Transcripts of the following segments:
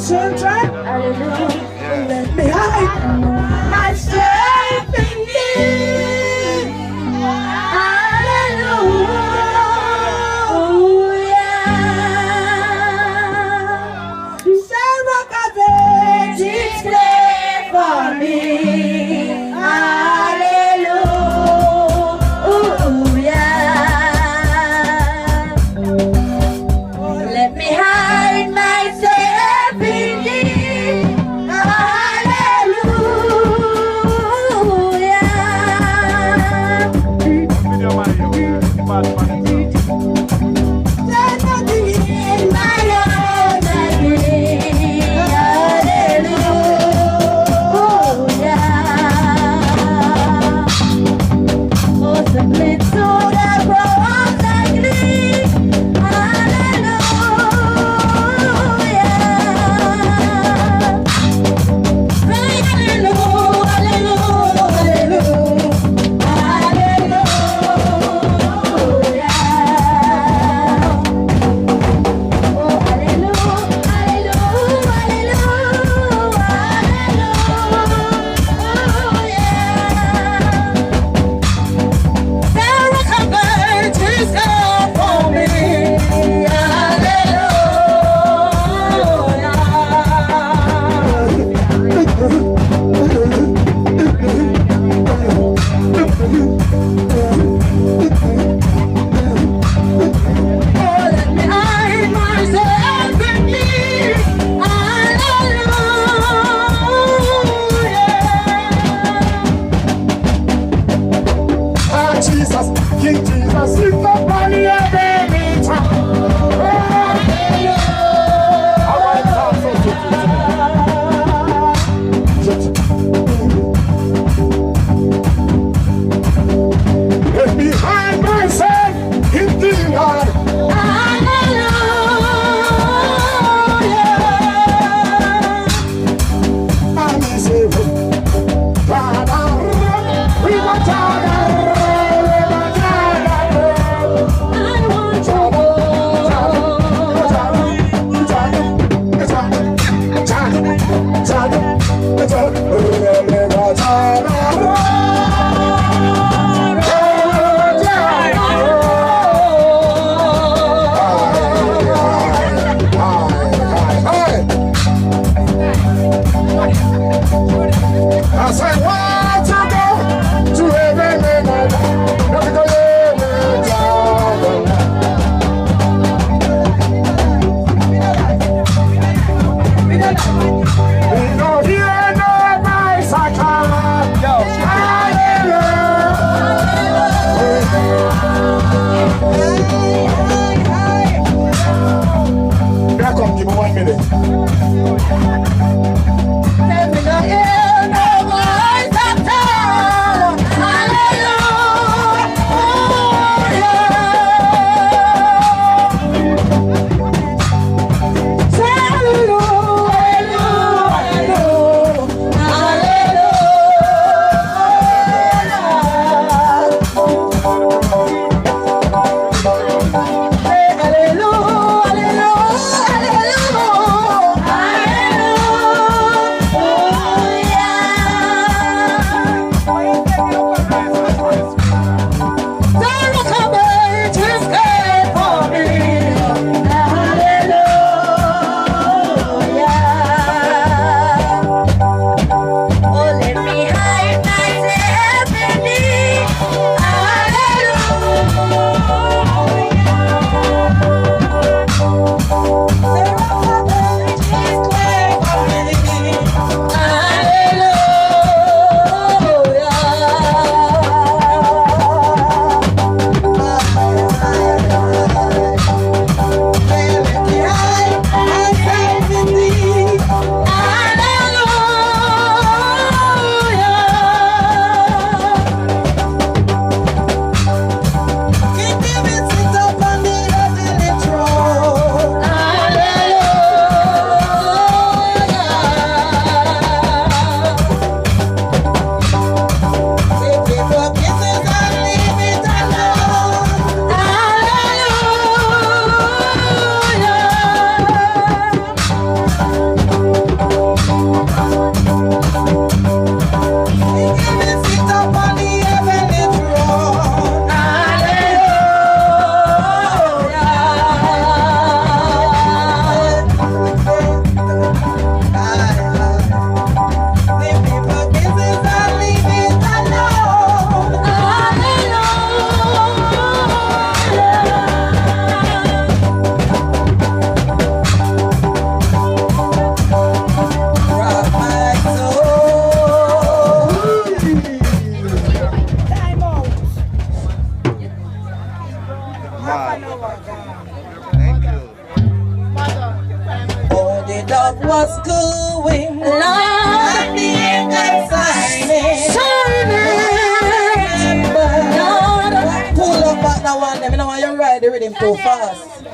children. Let me hide myself in thee. Hallelujah. Sarah Cabbage is there for me. Let me hide myself in thee. Hallelujah. There's nothing in my life that brings. Hallelujah. Oh, simply to the cross that leads. King Jesus, sit upon your baby let me hide myself in the Lord. Hallelujah. I'm saved. Father, we want to. As I want to go to heaven and earth, not to go we know here no voice I can't go. Hallelujah. Back up, give me 1 minute. Let me know here no voice I can't. dove was cooing, Lord, the angels signing, Lord, pull up back that one. Let me know why you ride the rhythm too fast.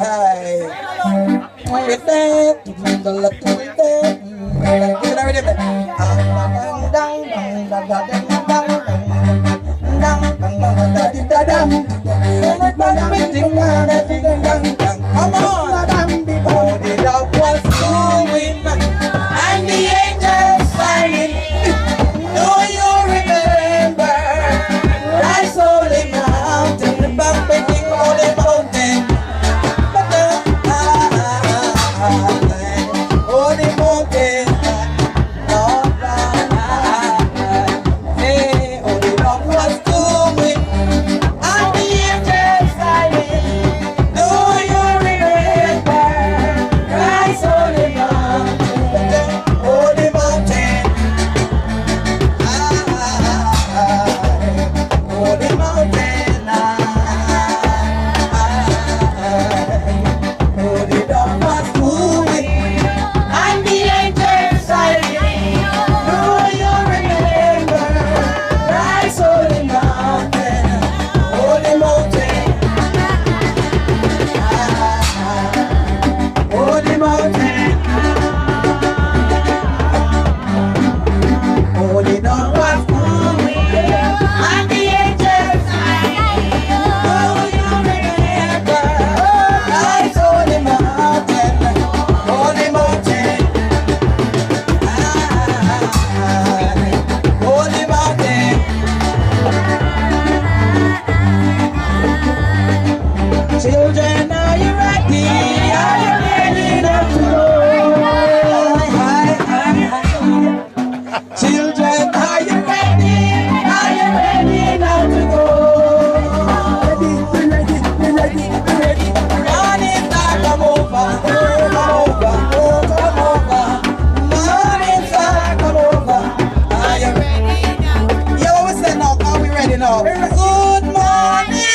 Hi. With that, give me the rhythm. Come on. Oh, the dove was cooing and the angels signing. Do you remember that holy mountain, the bumping holy mountain? Holy mountain, Lord, hey, oh, the dove was cooing and the angels signing. Do you remember Christ's holy mountain, holy mountain? Holy mountain, holy dove was cooing and the angels signing. Do you remember Christ's holy mountain, holy mountain, holy mountain? Holy dove was cooing and the angels signing. Do you remember Christ's holy mountain, holy mountain, holy mountain? Children, are you ready? Are you ready now to go? Children, are you ready? Are you ready now to go? Ready. Morning star, come over. Morning star, come over. Are you ready now? You always say now, are we ready now? Good morning.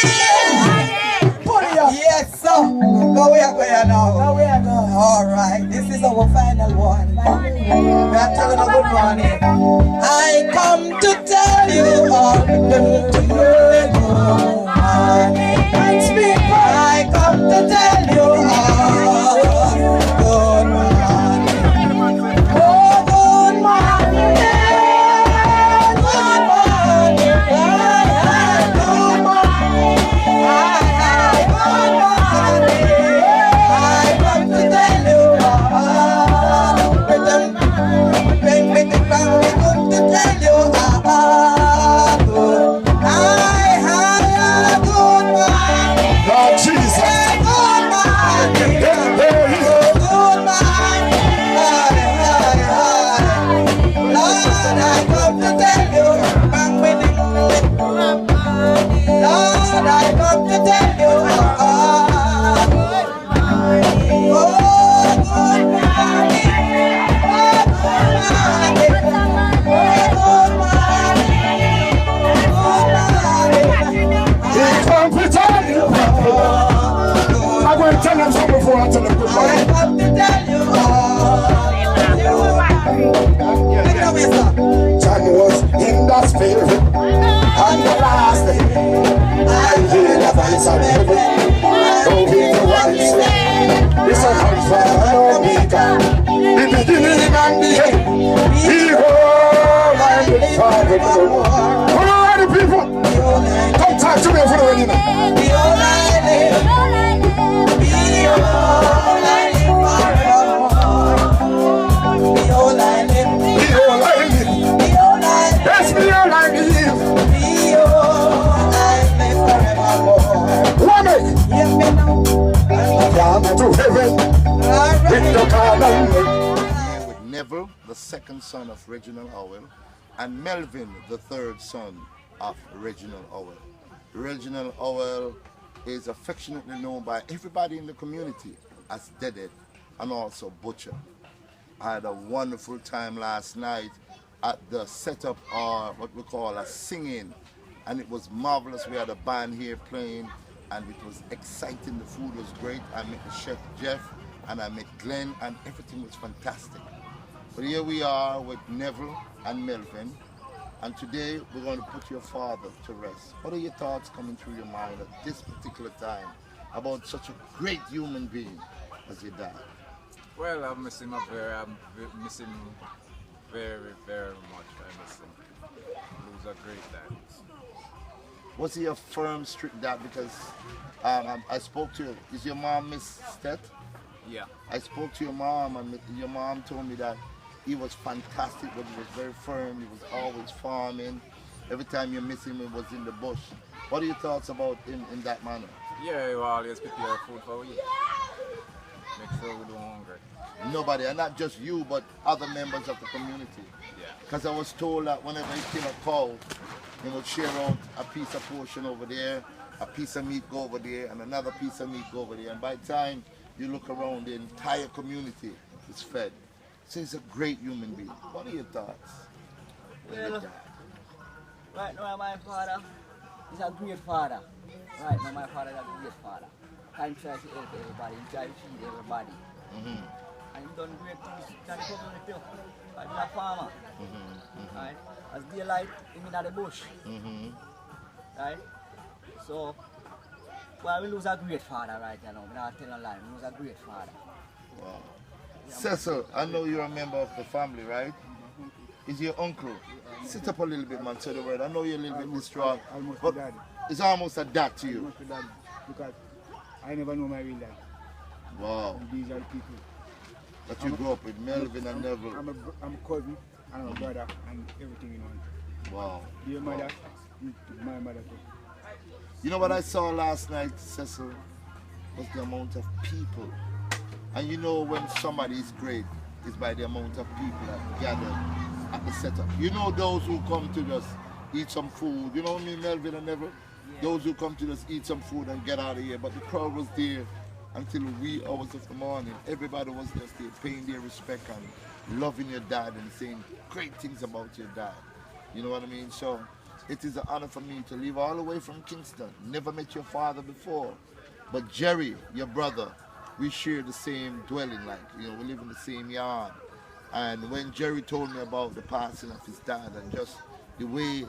Yes, sir. Go where go now. All right, this is our final one. We are telling a good morning. I come to tell you all good morning. I come to tell you all good morning. Oh, good morning. Good morning. Good morning. I come to tell you all. Bang, bang, bang, bang, come to tell you all. Good. Good morning. Lord Jesus. Good morning. Good morning. Lord, I come to tell you. Bang, bang, bang, Lord, I come to tell you. He come to tell you. I'm going to tell them something before I tell them good I morning. come to tell you. John was in the spirit on the last day. I hear the voice of heaven. No people once this will come from Omega, the beginning and the end. Behold, I live forevermore. Come on, the people. Come talk to me for the wedding. Behold, I live. Behold, I live forevermore. Behold, I live. Behold, I live. Behold, I live. Yes, behold, I live. Behold, I live forevermore. Woman, Hear me now. come to heaven with the cardinal. With Neville, the second son of Reginald Howell, and Melvin, the third son of Reginald Howell. Reginald Howell is affectionately known by everybody in the community as Deadhead and also Butcher. I had a wonderful time last night at the setup or what we call a singing, and it was marvelous. We had a band here playing, and it was exciting. The food was great. I met the chef Jeff, and I met Glenn, and everything was fantastic. But here we are with Neville and Melvin, and today we're going to put your father to rest. What are your thoughts coming through your mind at this particular time about such a great human being as your dad? Well, I miss him miss him very, very much. I miss him. He was a great dad. Was he a firm, strict dad? Because I spoke to you. Is your mom Miss Stett? Yeah. I spoke to your mom, and your mom told me that he was fantastic, but he was very firm. He was always farming. Every time you miss him, he was in the bush. What are your thoughts about him in that manner? Yeah, he will always prepare food for we eat. Make sure we don't hungry. Nobody, and not just you, but other members of the community. Yeah. Because I was told that whenever he kill a cow, he would share out a piece of portion over there, a piece of meat go over there, and another piece of meat go over there. And by the time you look around, the entire community is fed. So he's a great human being. What are your thoughts? Well, right now my father is a great father. Right now my father is a great father. I'm trying to help everybody, I'm trying to feed everybody. And he's done great things in the community too. Like he's a farmer. Right? As daylight, he's in the bush. Right? So, well, we lose a great father right now. We're not telling a lie, we lose a great father. Wow. Cecil, I know you're a member of the family, right? Is your uncle? Sit up a little bit, man, say the word. I know you're a little bit distraught, Almost but dad. it's almost a dad to you. Almost a dad. Because I never know my real dad. Wow. And these are the people. That you grew up with, Melvin and Neville. I'm a cousin and I'm a brother and everything in one. Wow. Your Wow. mother, my mother too. You know what I saw last night, Cecil? Was the amount of people. And you know when somebody is great, it's by the amount of people that gather at the setup. You know those who come to just eat some food. You know me, Melvin and Neville? Those who come to just eat some food and get out of here. But the crowd was there until wee hours of the morning. Everybody was just there paying their respect and loving your dad and saying great things about your dad. You know what I mean? So it is an honor for me to leave all the way from Kingston. Never met your father before. But Jerry, your brother, we share the same dwelling, like, you know, we live in the same yard. And when Jerry told me about the passing of his dad and just the way,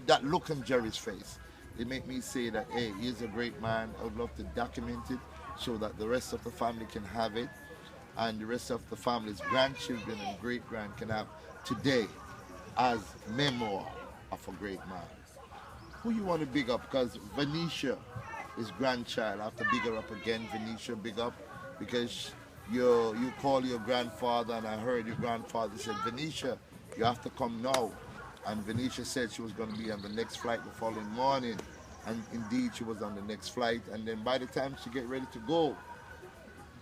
that look on Jerry's face, it made me say that, hey, he's a great man. I would love to document it so that the rest of the family can have it and the rest of the family's grandchildren and great-grand can have today as memoir of a great man. Who you want to big up? Because Venetia, his grandchild, I have to big her up again. Venetia, big up, because you call your grandfather, and I heard your grandfather said, Venetia, you have to come now. And Venetia said she was going to be on the next flight the following morning. And indeed, she was on the next flight. And then by the time she get ready to go,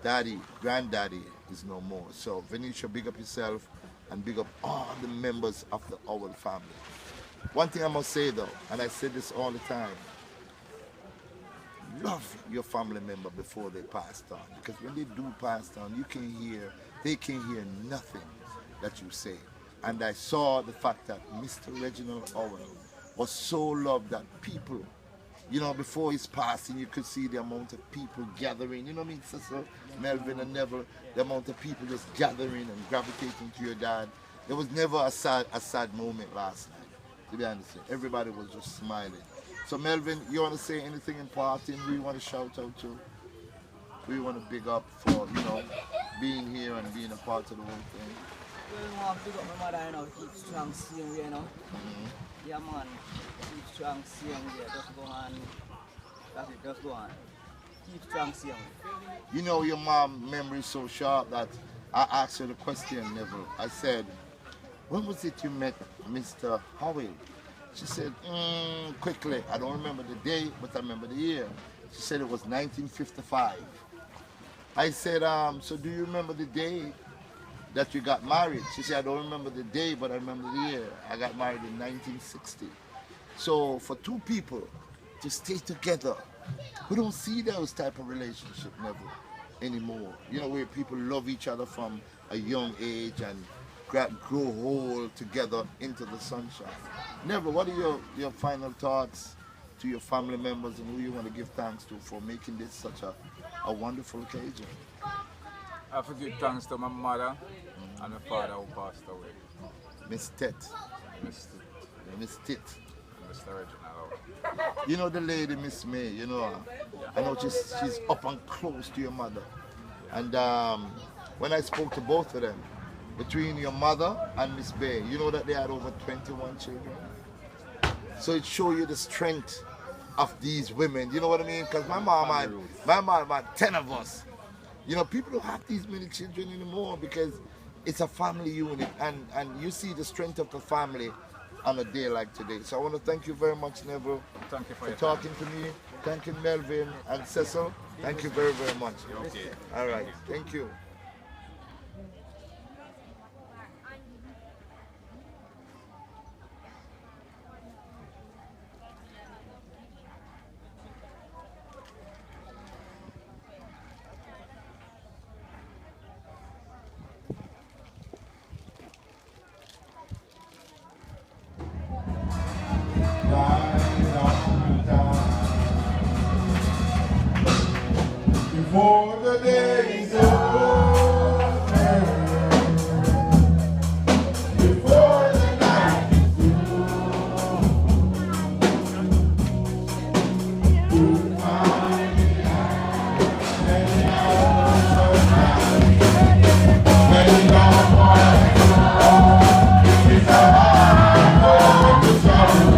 daddy, granddaddy is no more. So Venetia, big up yourself and big up all the members of the Howell family. One thing I must say though, and I say this all the time, love your family member before they passed on, because when they do pass on, they can hear nothing that you say. And I saw the fact that Mr. Reginald Howell was so loved that people, you know, before his passing, you could see the amount of people gathering, you know what I mean, Sister Melvin and Neville, the amount of people just gathering and gravitating to your dad. There was never a sad moment last night, to be honest. Everybody was just smiling. So Melvin, you want to say anything in parting? Who you want to shout out to? Who you want to big up for, you know, being here and being a part of the whole thing? Well, I want to pick up my mother, you know, keep strong, same way, you know. Yeah, man, keep strong, same way, just go on. That's it, just go on. Keep strong, same way. You know, your mom memory is so sharp that I asked her the question, Neville. I said, when was it you met Mr. Howell? She said, quickly, I don't remember the day, but I remember the year. She said it was 1955. I said, so do you remember the day that you got married? She said, I don't remember the day, but I remember the year. I got married in 1960. So for two people to stay together, we don't see those type of relationship never anymore. You know, where people love each other from a young age and grow whole together into the sunshine. Never. What are your final thoughts to your family members and who you want to give thanks to for making this such a wonderful occasion. I have to give thanks to my mother and my father who passed away. Miss Tet. Miss Tit. Mr. Reginald Howell. You know the lady, Miss May, you know her. I know she's up and close to your mother. And when I spoke to both of them, between your mother and Miss Bay, you know that they had over 21 children. So it shows you the strength of these women. You know what I mean? Because my mom had 10 of us. You know, people don't have these many children anymore because it's a family unit, and you see the strength of the family on a day like today. So I want to thank you very much, Neville, Thank you for talking to me. Thank you, Melvin and Cecil. Thank you very, very much. Okay. All right. Thank you. Before the days over, before the night is through, you'll find me standing out of time. When your heart is a hard to trouble.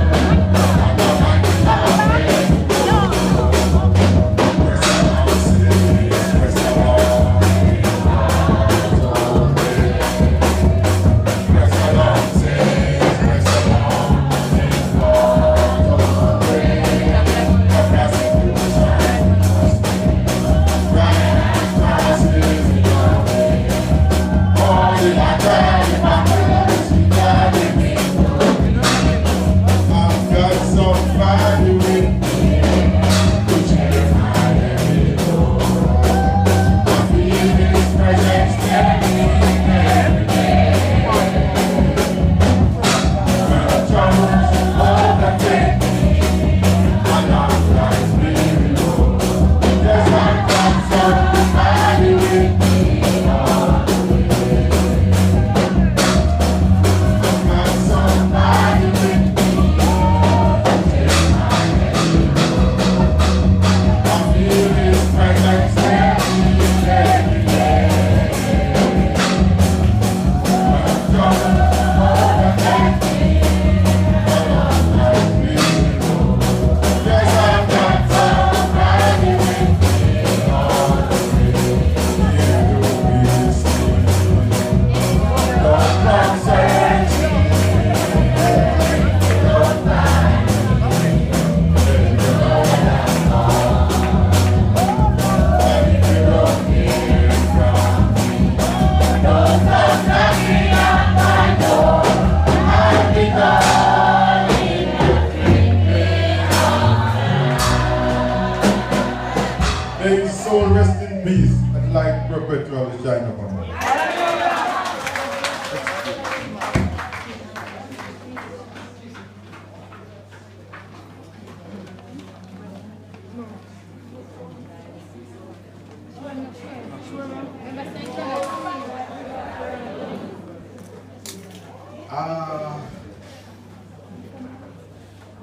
May his soul rest in peace and light perpetually shine upon him.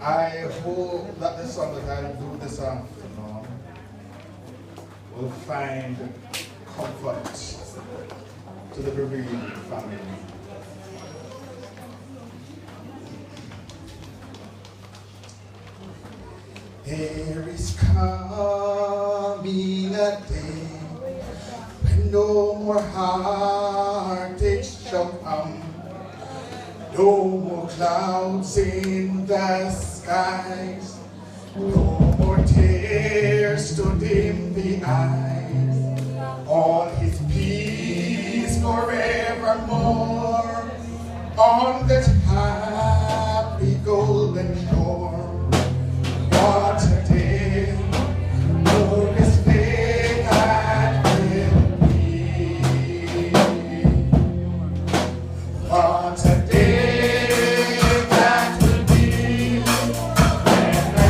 I hope that the song that I do this afternoon will find comfort to the bereaved family. There is coming a day when no more heartaches shall come, no more clouds in the skies, no more tears to dim the eyes, all his peace forevermore on that happy golden shore. What a day, glorious day that will be. What a day that will be when the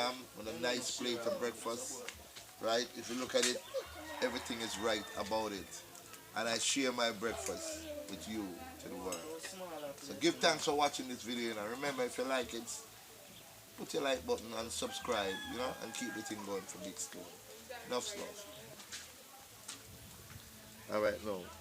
jam with a nice plate of breakfast, right? If you look at it, everything is right about it. And I share my breakfast with you to the world. So give thanks for watching this video, and remember, if you like it, put your like button and subscribe, and keep the thing going for Big Stone. Enough love. All right, now.